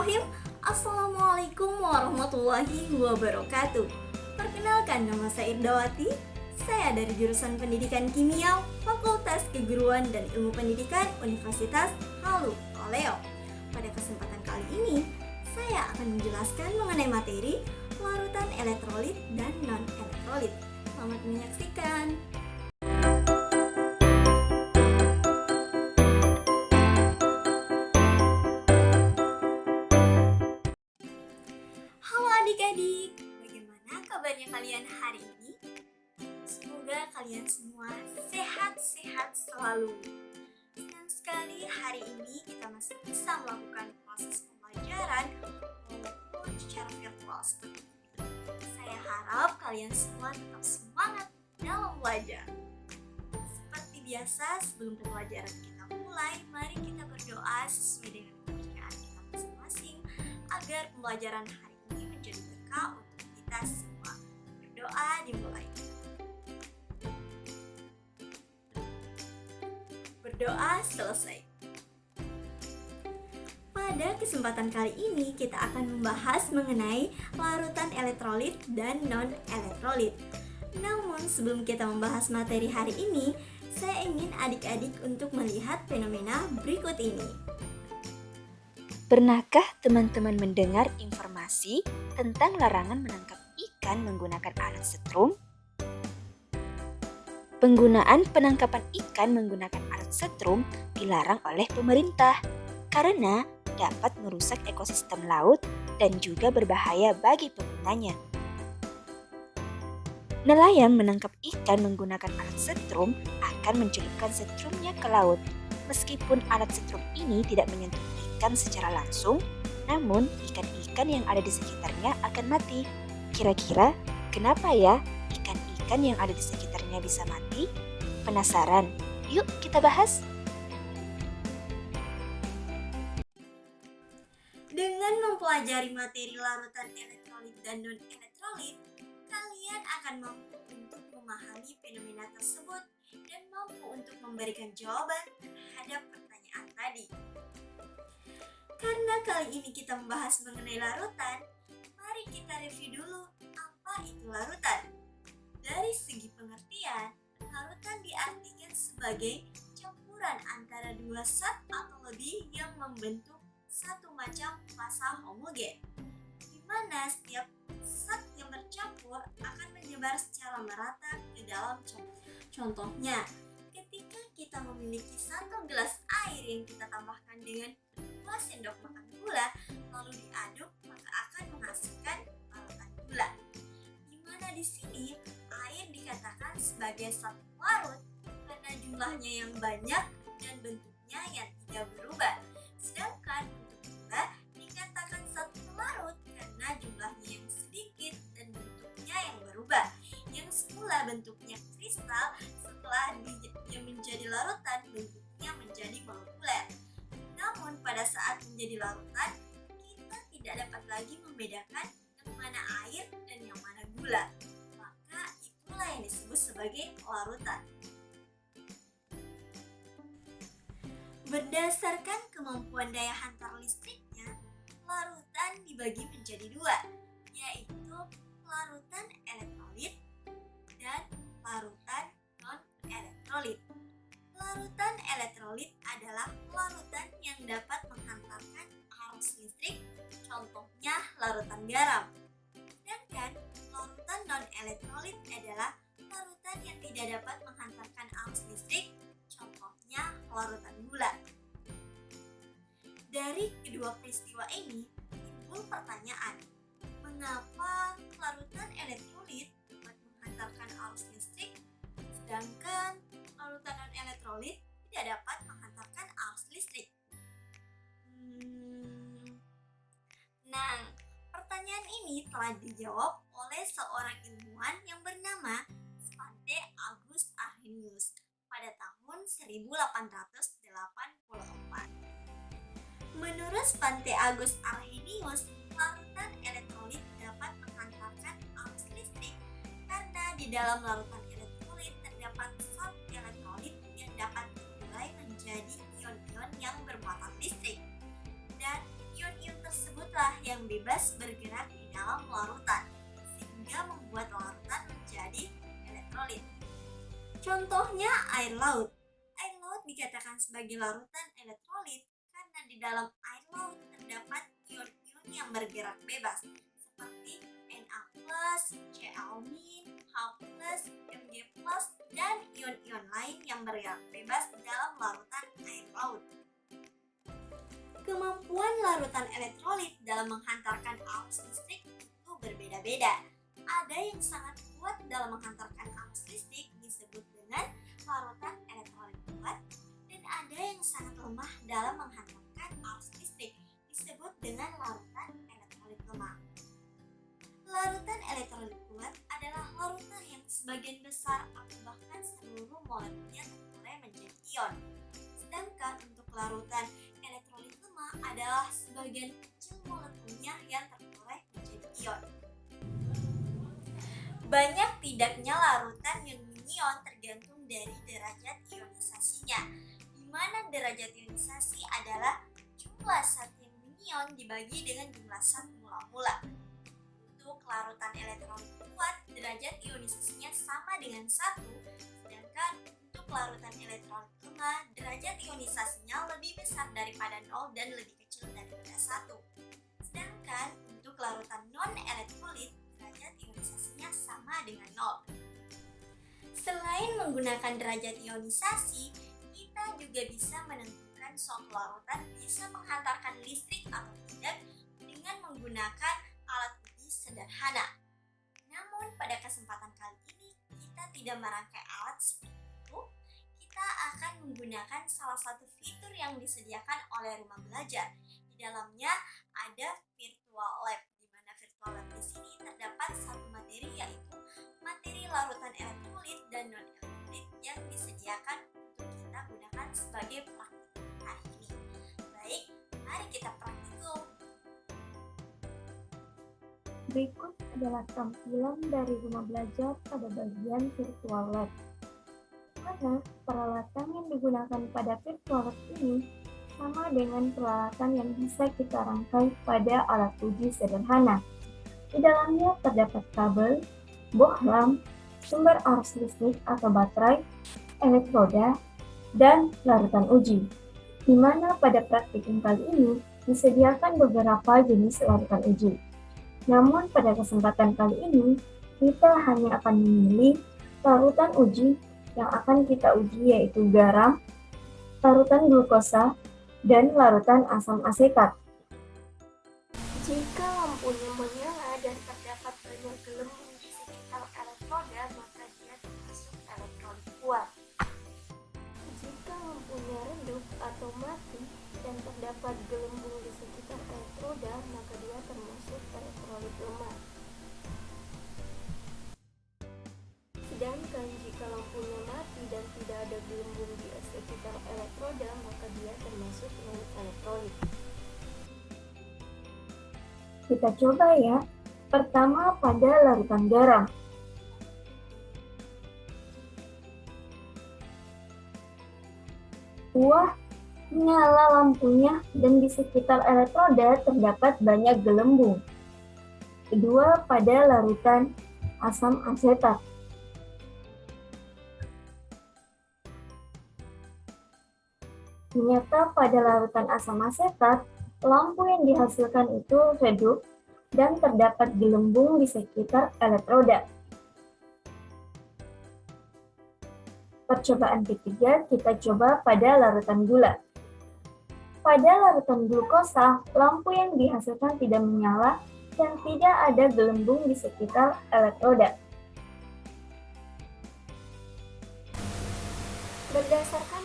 Bismillahirrahmanirrahim. Assalamualaikum warahmatullahi wabarakatuh. Perkenalkan, nama saya Irdawati. Saya dari jurusan Pendidikan Kimia, Fakultas Keguruan dan Ilmu Pendidikan Universitas Halu Oleo. Pada kesempatan kali ini, saya akan menjelaskan mengenai materi larutan elektrolit dan non-elektrolit. Selamat menyaksikan. Halo adik-adik, bagaimana kabarnya kalian hari ini? Semoga kalian semua sehat-sehat selalu. Senang sekali hari ini kita masih bisa melakukan proses pembelajaran walaupun secara virtual seperti ini. Saya harap kalian semua tetap semangat dalam belajar. Seperti biasa, sebelum pembelajaran kita mulai, mari kita berdoa sesuai dengan kepercayaan kita masing-masing agar pembelajaran hari ini menjadi berkah untuk kita semua. Berdoa dimulai. Berdoa selesai. Pada kesempatan kali ini kita akan membahas mengenai larutan elektrolit dan non-elektrolit. Namun sebelum kita membahas materi hari ini, saya ingin adik-adik untuk melihat fenomena berikut ini. Pernahkah teman-teman mendengar informasi tentang larangan menangkap ikan menggunakan alat setrum? Penggunaan penangkapan ikan menggunakan alat setrum dilarang oleh pemerintah karena dapat merusak ekosistem laut dan juga berbahaya bagi penggunanya. Nelayan menangkap ikan menggunakan alat setrum akan mencelupkan setrumnya ke laut. Meskipun alat setrum ini tidak menyentuh ikan secara langsung, namun ikan-ikan yang ada di sekitarnya akan mati. Kira-kira kenapa ya ikan-ikan yang ada di sekitarnya bisa mati? Penasaran? Yuk kita bahas! Dengan mempelajari materi larutan elektrolit dan non-elektrolit, kalian akan mampu untuk memahami fenomena tersebut dan mampu untuk memberikan jawaban terhadap pertanyaan tadi. Karena kali ini kita membahas mengenai larutan, mari kita review dulu apa itu larutan. Dari segi pengertian, larutan diartikan sebagai campuran antara dua zat atau lebih yang membentuk satu macam massa homogen, di mana setiap zat yang bercampur akan menyebar secara merata ke dalam contohnya, ketika kita memiliki satu gelas air yang kita tambahkan dengan 2 sendok makan gula, lalu diaduk, maka akan menghasilkan larutan gula. Di mana di sini air dikatakan sebagai satu larut karena jumlahnya yang banyak dan bentuknya yang tidak berubah. Sedangkan untuk gula dikatakan satu larut karena jumlahnya yang sedikit dan bentuknya yang berubah. Yang semula bentuknya kristal, setelah dia menjadi larutan, bentuknya menjadi molekuler. Namun pada saat menjadi larutan, kita tidak dapat lagi membedakan yang mana air dan yang mana gula. Maka itulah yang disebut sebagai larutan. Berdasarkan kemampuan daya hantar listriknya, larutan dibagi menjadi dua, yaitu larutan elektrolit dan larutan non-elektrolit. Larutan elektrolit adalah larutan yang dapat menghantarkan arus listrik, contohnya larutan garam. Sedangkan larutan non-elektrolit adalah larutan yang tidak dapat menghantarkan arus listrik, contohnya larutan gula. Dari kedua peristiwa ini timbul pertanyaan, mengapa larutan elektrolit dapat menghantarkan arus listrik, sedangkan larutan non-elektrolit tidak dapat menghantarkan arus listrik? Nah, pertanyaan ini telah dijawab oleh seorang ilmuwan yang bernama Svante August Arrhenius pada tahun 1884. Menurut Svante August Arrhenius, larutan elektrolit dapat menghantarkan arus listrik karena di dalam larutan elektrolit terdapat zat elektrolit yang dapat dimulai menjadi ion-ion yang bermuatan listrik, dan ion-ion tersebut yang bebas bergerak di dalam larutan, sehingga membuat larutan menjadi elektrolit. Contohnya air laut. Air laut dikatakan sebagai larutan elektrolit karena di dalam air laut terdapat ion-ion yang bergerak bebas, seperti Na+, Cl-, H+, Mg+, dan ion-ion lain yang bergerak bebas dalam larutan air laut. Kemampuan larutan elektrolit dalam menghantarkan arus listrik itu berbeda-beda. Ada yang sangat kuat dalam menghantarkan arus listrik disebut dengan larutan elektrolit kuat, dan ada yang sangat lemah dalam menghantarkan arus listrik disebut dengan larutan elektrolit lemah. Larutan elektrolit kuat adalah larutan yang sebagian besar atau bahkan seluruh molekulnya terkurai menjadi ion. Sedangkan untuk larutan elektrolit lemah adalah sebagian kecil molekulnya yang terkurai menjadi ion. Banyak tidaknya larutan yang menion tergantung dari derajat ionisasinya, di mana derajat ionisasi adalah jumlah zat yang menion dibagi dengan jumlah zat mula-mula. Untuk larutan elektrolit kuat, derajat ionisasinya sama dengan 1, sedangkan untuk larutan elektrolit lemah, derajat ionisasinya lebih besar daripada 0 dan lebih kecil daripada 1. Sedangkan untuk larutan non-elektrolit, derajat ionisasinya sama dengan 0. Selain menggunakan derajat ionisasi, kita juga bisa menentukan suatu larutan bisa menghantarkan listrik atau tidak dengan menggunakan alat uji sederhana. Namun pada kesempatan kali ini kita tidak merangkai alat seperti itu. Kita akan menggunakan salah satu fitur yang disediakan oleh rumah belajar. Di dalamnya ada virtual lab, di mana virtual lab di sini terdapat satu materi, yaitu materi larutan elektrolit dan non-elektrolit yang disediakan untuk kita gunakan sebagai praktikum hari ini. Baik, mari kita praktikum. Berikut adalah tampilan dari rumah belajar pada bagian virtual lab. Karena peralatan yang digunakan pada virtual lab ini sama dengan peralatan yang bisa kita rangkai pada alat uji sederhana. Di dalamnya terdapat kabel, bohlam, sumber arus listrik atau baterai, elektroda, dan larutan uji. Di mana pada praktikum kali ini disediakan beberapa jenis larutan uji. Namun pada kesempatan kali ini, kita hanya akan memilih larutan uji yang akan kita uji, yaitu garam, larutan glukosa, dan larutan asam asetat. Jika lampunya menyala dan terdapat banyak gelembung di sekitar elektroda, maka dia termasuk elektrolit kuat. Jika lampunya redup atau mati dan terdapat gelembung di sekitar elektroda, maka dia termasuk elektrolit lemah. Sedangkan jika lampunya mati dan tidak ada gelembung di sekitar elektroda, maka dia termasuk non-elektrolit. Kita coba ya. Pertama pada larutan garam. Wah, nyala lampunya dan di sekitar elektroda terdapat banyak gelembung. Kedua pada larutan asam asetat. Ternyata pada larutan asam asetat, lampu yang dihasilkan itu redup dan terdapat gelembung di sekitar elektroda. Percobaan ketiga, kita coba pada larutan gula. Pada larutan glukosa, lampu yang dihasilkan tidak menyala dan tidak ada gelembung di sekitar elektroda. Berdasarkan